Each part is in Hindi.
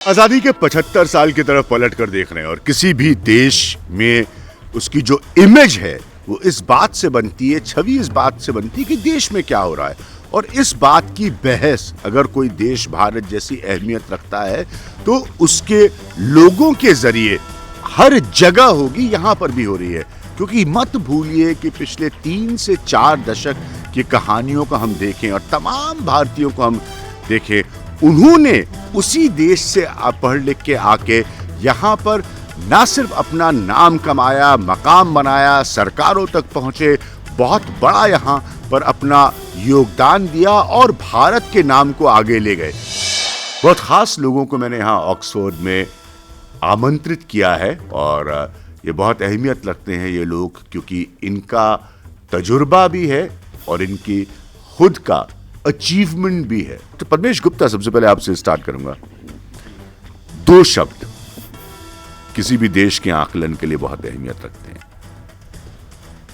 आजादी के 75 साल की तरफ पलट कर देख रहे हैं और किसी भी देश में उसकी जो इमेज है वो इस बात से बनती है, छवि इस बात से बनती है कि देश में क्या हो रहा है। और इस बात की बहस अगर कोई देश भारत जैसी अहमियत रखता है तो उसके लोगों के जरिए हर जगह होगी, यहां पर भी हो रही है। क्योंकि मत भूलिए कि पिछले 3 से 4 दशक की कहानियों को हम देखें और तमाम भारतीयों को हम देखें, उन्होंने उसी देश से पढ़ लिख के आके यहाँ पर ना सिर्फ अपना नाम कमाया, मकाम बनाया, सरकारों तक पहुंचे, बहुत बड़ा यहाँ पर अपना योगदान दिया और भारत के नाम को आगे ले गए। बहुत खास लोगों को मैंने यहाँ ऑक्सफोर्ड में आमंत्रित किया है और ये बहुत अहमियत रखते हैं ये लोग, क्योंकि इनका तजुर्बा भी है और इनकी खुद का अचीवमेंट भी है। तो पद्मेश गुप्ता, सबसे पहले आपसे स्टार्ट करूंगा। 2 शब्द किसी भी देश के आकलन के लिए बहुत अहमियत रखते हैं।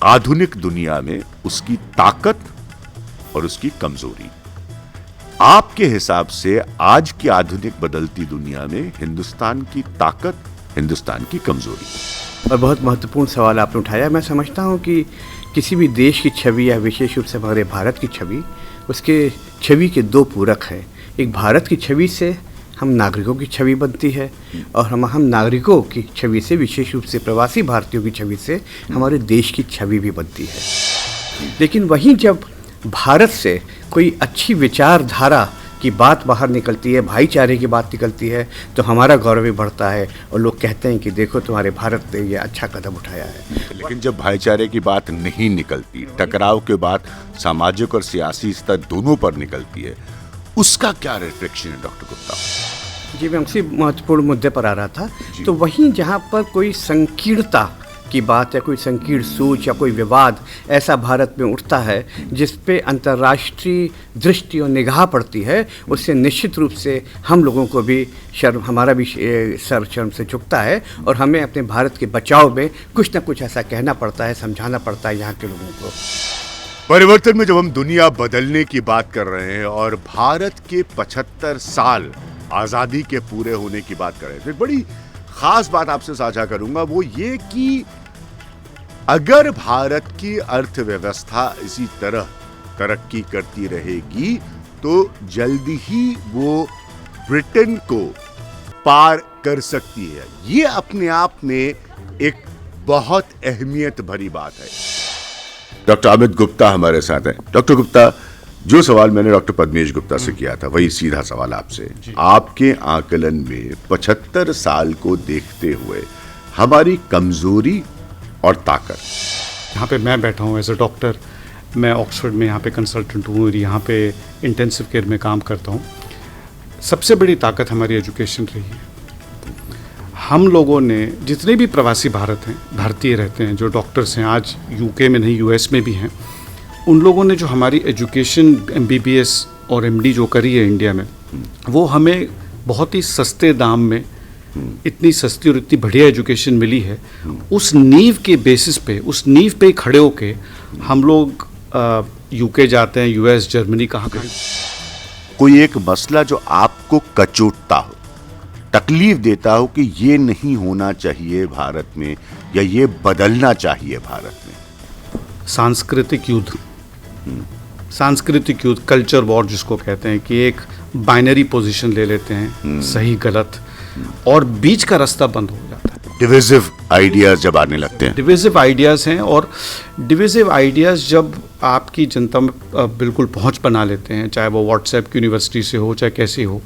आधुनिक दुनिया में उसकी ताकत और उसकी कमजोरी। आपके हिसाब से आज की आधुनिक बदलती दुनिया में हिंदुस्तान की ताकत, हिंदुस्तान की कमजोरी। और बहुत महत्वपूर्ण सवाल आपने उठाया। मैं समझता हूं कि किसी भी देश की छवि या विशेष रूप से हमारे भारत की छवि, उसके छवि के 2 पूरक हैं। एक भारत की छवि से हम नागरिकों की छवि बनती है और हम नागरिकों की छवि से, विशेष रूप से प्रवासी भारतीयों की छवि से हमारे देश की छवि भी बनती है। लेकिन वहीं जब भारत से कोई अच्छी विचारधारा की बात बाहर निकलती है, भाईचारे की बात निकलती है, तो हमारा गौरव भी बढ़ता है और लोग कहते हैं कि देखो तुम्हारे भारत ने ये अच्छा कदम उठाया है। लेकिन जब भाईचारे की बात नहीं निकलती, टकराव के बाद सामाजिक और सियासी स्तर दोनों पर निकलती है, उसका क्या रिफ्लेक्शन है डॉक्टर गुप्ता? जी, मैं उसी महत्वपूर्ण मुद्दे पर आ रहा था। तो वहीं जहाँ पर कोई संकीर्णता की बात या कोई संकीर्ण सोच या कोई विवाद ऐसा भारत में उठता है जिस पे अंतर्राष्ट्रीय दृष्टि और निगाह पड़ती है, उससे निश्चित रूप से हम लोगों को भी शर्म, हमारा भी सर शर्म से झुकता है और हमें अपने भारत के बचाव में कुछ ना कुछ ऐसा कहना पड़ता है, समझाना पड़ता है यहाँ के लोगों को। परिवर्तन में जब हम दुनिया बदलने की बात कर रहे हैं और भारत के 75 साल आजादी के पूरे होने की बात कर रहे हैं, तो एक बड़ी खास बात आपसे साझा करूंगा, वो ये कि अगर भारत की अर्थव्यवस्था इसी तरह तरक्की करती रहेगी तो जल्दी ही वो ब्रिटेन को पार कर सकती है। ये अपने आप में एक बहुत अहमियत भरी बात है। डॉक्टर अमित गुप्ता हमारे साथ हैं। डॉक्टर गुप्ता, जो सवाल मैंने डॉक्टर पद्मेश गुप्ता से किया था वही सीधा सवाल आपसे। आपके आकलन में 75 साल को देखते हुए हमारी कमजोरी और ताकत। यहाँ पे मैं बैठा हूँ एज अ डॉक्टर, मैं ऑक्सफोर्ड में यहाँ पे कंसल्टेंट हूँ और यहाँ पे इंटेंसिव केयर में काम करता हूँ। सबसे बड़ी ताकत हमारी एजुकेशन रही है। हम लोगों ने, जितने भी प्रवासी भारत हैं, भारतीय रहते हैं, जो डॉक्टर्स हैं, आज यूके में नहीं यूएस में भी हैं, उन लोगों ने जो हमारी एजुकेशन MBBS और MD जो करी है इंडिया में, वो हमें बहुत ही सस्ते दाम में इतनी सस्ती और इतनी बढ़िया एजुकेशन मिली है। उस नींव के बेसिस पे, उस नींव पे खड़े होके हम लोग यूके जाते हैं, US, जर्मनी, कहाँ। कोई एक मसला जो आपको कचोटता हो, तकलीफ देता हो कि ये नहीं होना चाहिए भारत में या ये बदलना चाहिए भारत में? सांस्कृतिक युद्ध, सांस्कृतिक युद्ध, कल्चर वॉर जिसको कहते हैं, कि एक बाइनरी पोजीशन ले लेते हैं, सही गलत, और बीच का रास्ता बंद हो जाता है। डिविजिव आइडियाज जब आने लगते हैं, डिविजिव आइडियाज हैं, और डिविजिव आइडियाज जब आपकी जनता में बिल्कुल पहुंच बना लेते हैं, चाहे वो व्हाट्सएप की यूनिवर्सिटी से हो, चाहे कैसे हो,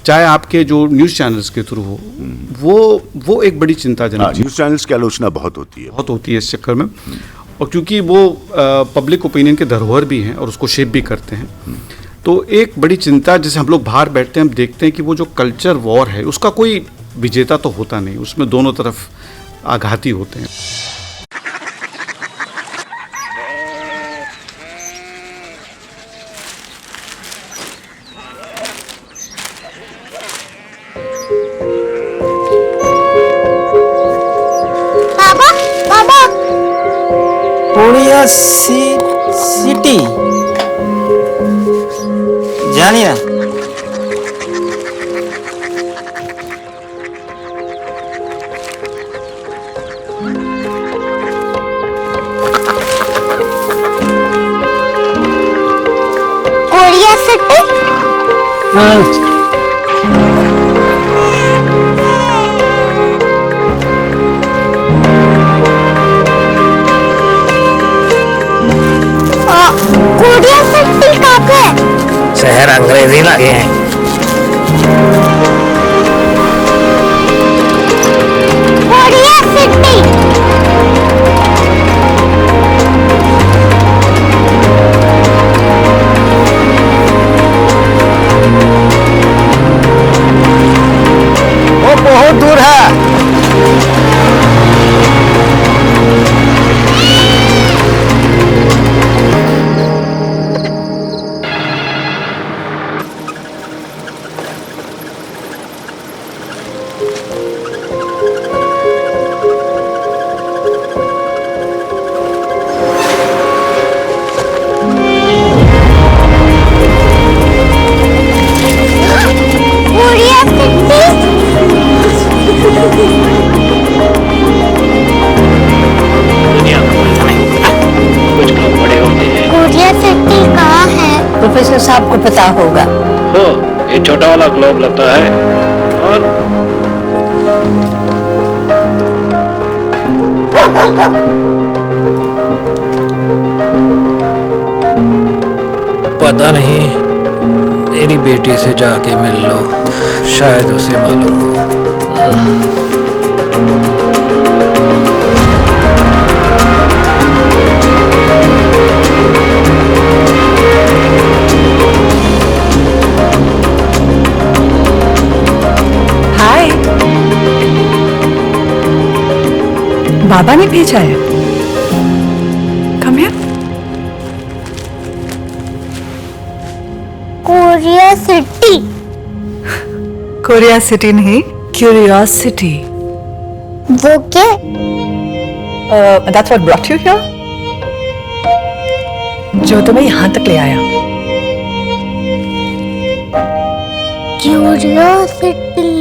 चाहे आपके जो न्यूज़ चैनल्स के थ्रू हो, वो एक बड़ी चिंताजनक। न्यूज़ चैनल्स की आलोचना बहुत होती है इस चक्कर में, और क्योंकि वो पब्लिक ओपिनियन के धरोहर भी हैं और उसको शेप भी करते हैं, तो एक बड़ी चिंता, जैसे हम लोग बाहर बैठते हैं, हम देखते हैं कि वो जो कल्चर वॉर है उसका कोई विजेता तो होता नहीं, उसमें दोनों तरफ आघाती होते हैं। बाबा, बाबा, पुणिया सिटी जानिए कोरिया सिटी कहाँ पे है? शहर अंग्रेजी लगे हैं। Korea city. वो बहुत दूर है। Korea city. दुनिया का पता नहीं होता, कुछ लोग बड़े होते हैं। कोरिया सिटी कहाँ है? प्रोफेसर साहब को पता होगा। हो, ये छोटा वाला ग्लोब लगता है और पता नहीं, मेरी बेटी से जाके मिल लो, शायद उसे मालूम हो। हाय, बाबा ने भेजा है। Come here. Korea city. Korea city नहीं, क्यूरियोसिटी। वो क्या? That's what brought you here. जो तुम्हें यहाँ तक ले आया। क्यूरियोसिटी।